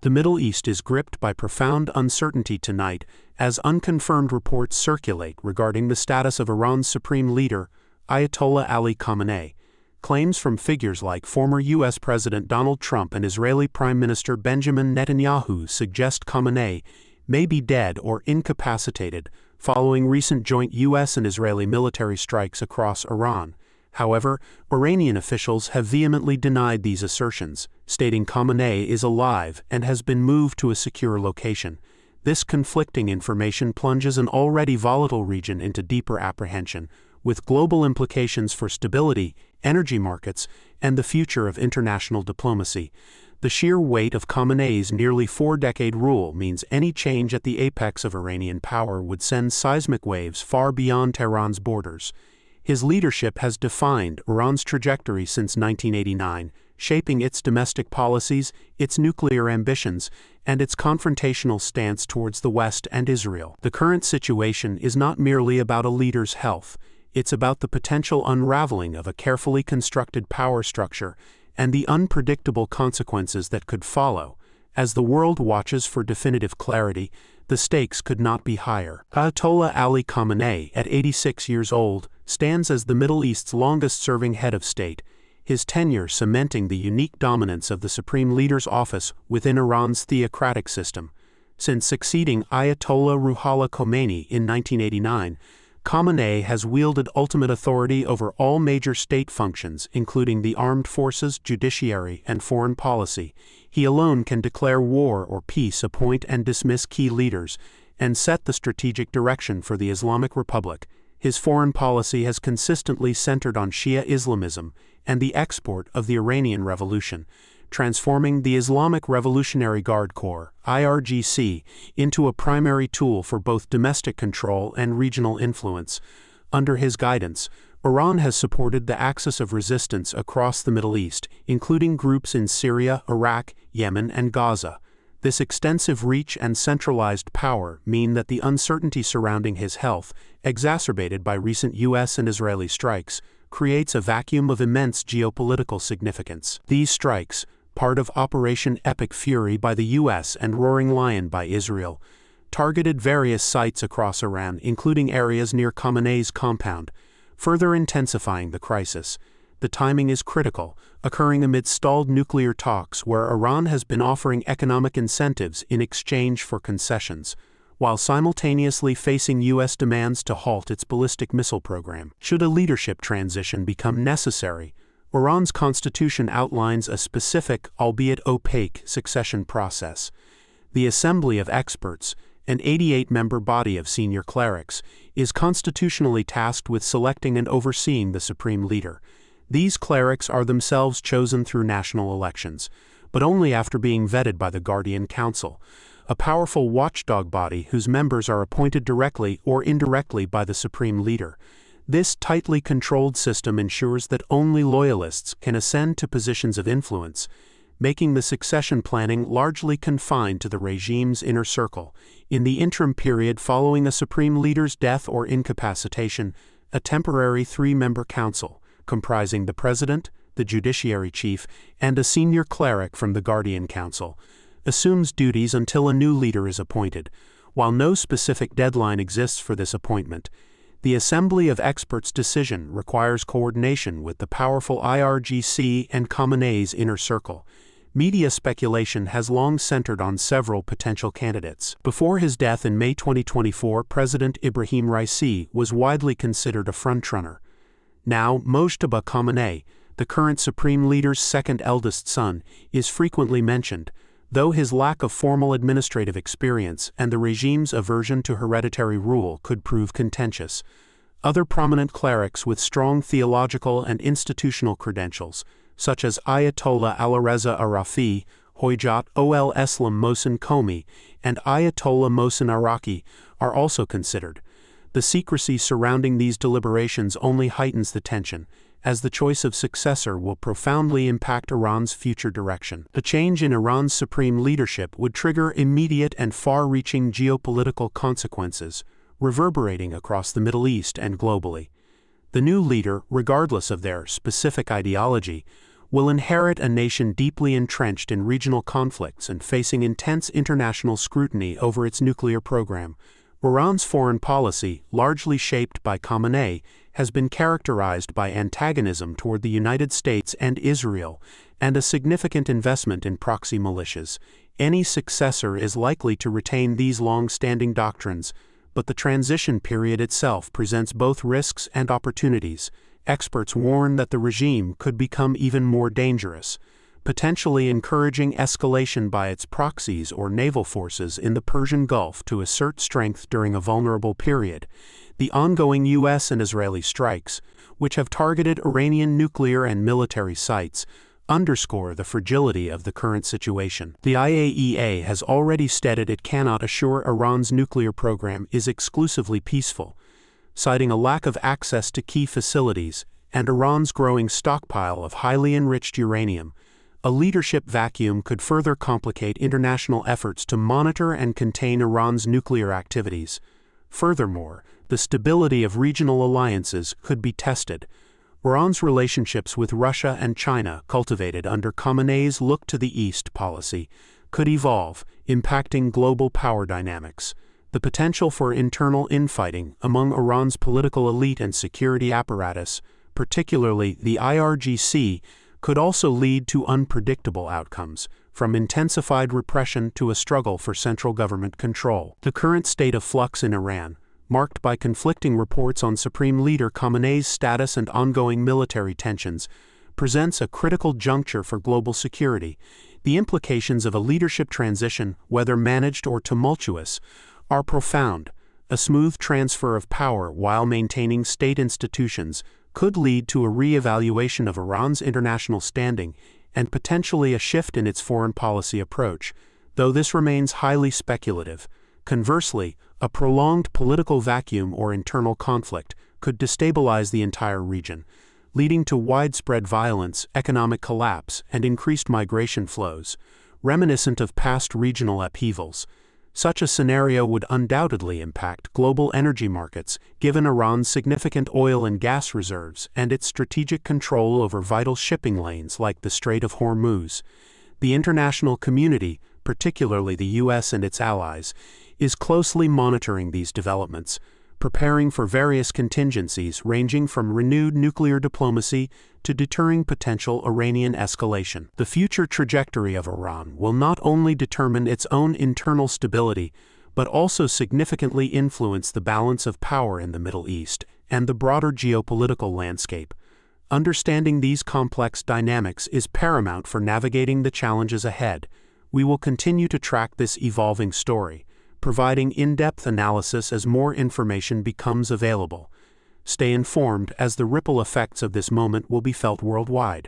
The Middle East is gripped by profound uncertainty tonight as unconfirmed reports circulate regarding the status of Iran's supreme leader, Ayatollah Ali Khamenei. Claims from figures like former U.S. President Donald Trump and Israeli Prime Minister Benjamin Netanyahu suggest Khamenei may be dead or incapacitated following recent joint U.S. and Israeli military strikes across Iran. However, Iranian officials have vehemently denied these assertions, stating Khamenei is alive and has been moved to a secure location. This conflicting information plunges an already volatile region into deeper apprehension, with global implications for stability, energy markets, and the future of international diplomacy. The sheer weight of Khamenei's nearly four-decade rule means any change at the apex of Iranian power would send seismic waves far beyond Tehran's borders. His leadership has defined Iran's trajectory since 1989, shaping its domestic policies, its nuclear ambitions, and its confrontational stance towards the West and Israel. The current situation is not merely about a leader's health. It's about the potential unraveling of a carefully constructed power structure and the unpredictable consequences that could follow. As the world watches for definitive clarity, the stakes could not be higher. Ayatollah Ali Khamenei, at 86 years old, stands as the Middle East's longest-serving head of state, his tenure cementing the unique dominance of the supreme leader's office within Iran's theocratic system. Since succeeding Ayatollah Ali Khamenei in 1989, Khamenei has wielded ultimate authority over all major state functions, including the armed forces, judiciary, and foreign policy. He alone can declare war or peace, appoint and dismiss key leaders, and set the strategic direction for the Islamic Republic. His foreign policy has consistently centered on Shia Islamism and the export of the Iranian Revolution, transforming the Islamic Revolutionary Guard Corps, IRGC, into a primary tool for both domestic control and regional influence. Under his guidance, Iran has supported the axis of resistance across the Middle East, including groups in Syria, Iraq, Yemen, and Gaza. This extensive reach and centralized power mean that the uncertainty surrounding his health, exacerbated by recent U.S. and Israeli strikes, creates a vacuum of immense geopolitical significance. These strikes, part of Operation Epic Fury by the U.S. and Roaring Lion by Israel, targeted various sites across Iran, including areas near Khamenei's compound, further intensifying the crisis. The timing is critical, occurring amid stalled nuclear talks where Iran has been offering economic incentives in exchange for concessions, while simultaneously facing U.S. demands to halt its ballistic missile program. Should a leadership transition become necessary, Iran's constitution outlines a specific, albeit opaque, succession process. The Assembly of Experts, an 88-member body of senior clerics, is constitutionally tasked with selecting and overseeing the supreme leader. These clerics are themselves chosen through national elections, but only after being vetted by the Guardian Council, a powerful watchdog body whose members are appointed directly or indirectly by the supreme leader. This tightly controlled system ensures that only loyalists can ascend to positions of influence, making the succession planning largely confined to the regime's inner circle. In the interim period following a supreme leader's death or incapacitation, a temporary three-member council, comprising the president, the judiciary chief, and a senior cleric from the Guardian Council, assumes duties until a new leader is appointed. While no specific deadline exists for this appointment, the Assembly of Experts' decision requires coordination with the powerful IRGC and Khamenei's inner circle. Media speculation has long centered on several potential candidates. Before his death in May 2024, President Ibrahim Raisi was widely considered a frontrunner. Now, Mojtaba Khamenei, the current supreme leader's second eldest son, is frequently mentioned, though his lack of formal administrative experience and the regime's aversion to hereditary rule could prove contentious. Other prominent clerics with strong theological and institutional credentials, such as Ayatollah Alireza Arafi, Hojat Ol Eslam Mohsen Komi, and Ayatollah Mohsen Iraqi, are also considered. The secrecy surrounding these deliberations only heightens the tension, as the choice of successor will profoundly impact Iran's future direction. A change in Iran's supreme leadership would trigger immediate and far-reaching geopolitical consequences, reverberating across the Middle East and globally. The new leader, regardless of their specific ideology, will inherit a nation deeply entrenched in regional conflicts and facing intense international scrutiny over its nuclear program. Iran's foreign policy, largely shaped by Khamenei, has been characterized by antagonism toward the United States and Israel, and a significant investment in proxy militias. Any successor is likely to retain these long-standing doctrines, but the transition period itself presents both risks and opportunities. Experts warn that the regime could become even more dangerous, potentially encouraging escalation by its proxies or naval forces in the Persian Gulf to assert strength during a vulnerable period. The ongoing U.S. and Israeli strikes, which have targeted Iranian nuclear and military sites, underscore the fragility of the current situation. The IAEA has already stated it cannot assure Iran's nuclear program is exclusively peaceful, citing a lack of access to key facilities and Iran's growing stockpile of highly enriched uranium. A leadership vacuum could further complicate international efforts to monitor and contain Iran's nuclear activities. Furthermore, the stability of regional alliances could be tested. Iran's relationships with Russia and China, cultivated under Khamenei's "Look to the East" policy, could evolve, impacting global power dynamics. The potential for internal infighting among Iran's political elite and security apparatus, particularly the IRGC, could also lead to unpredictable outcomes, from intensified repression to a struggle for central government control. The current state of flux in Iran, marked by conflicting reports on Supreme Leader Khamenei's status and ongoing military tensions, presents a critical juncture for global security. The implications of a leadership transition, whether managed or tumultuous, are profound. A smooth transfer of power while maintaining state institutions could lead to a re-evaluation of Iran's international standing and potentially a shift in its foreign policy approach, though this remains highly speculative. Conversely, a prolonged political vacuum or internal conflict could destabilize the entire region, leading to widespread violence, economic collapse, and increased migration flows, reminiscent of past regional upheavals. Such a scenario would undoubtedly impact global energy markets, given Iran's significant oil and gas reserves and its strategic control over vital shipping lanes like the Strait of Hormuz. The international community, particularly the U.S. and its allies, is closely monitoring these developments, preparing for various contingencies ranging from renewed nuclear diplomacy to deterring potential Iranian escalation. The future trajectory of Iran will not only determine its own internal stability, but also significantly influence the balance of power in the Middle East and the broader geopolitical landscape. Understanding these complex dynamics is paramount for navigating the challenges ahead. We will continue to track this evolving story, providing in-depth analysis as more information becomes available. Stay informed, as the ripple effects of this moment will be felt worldwide.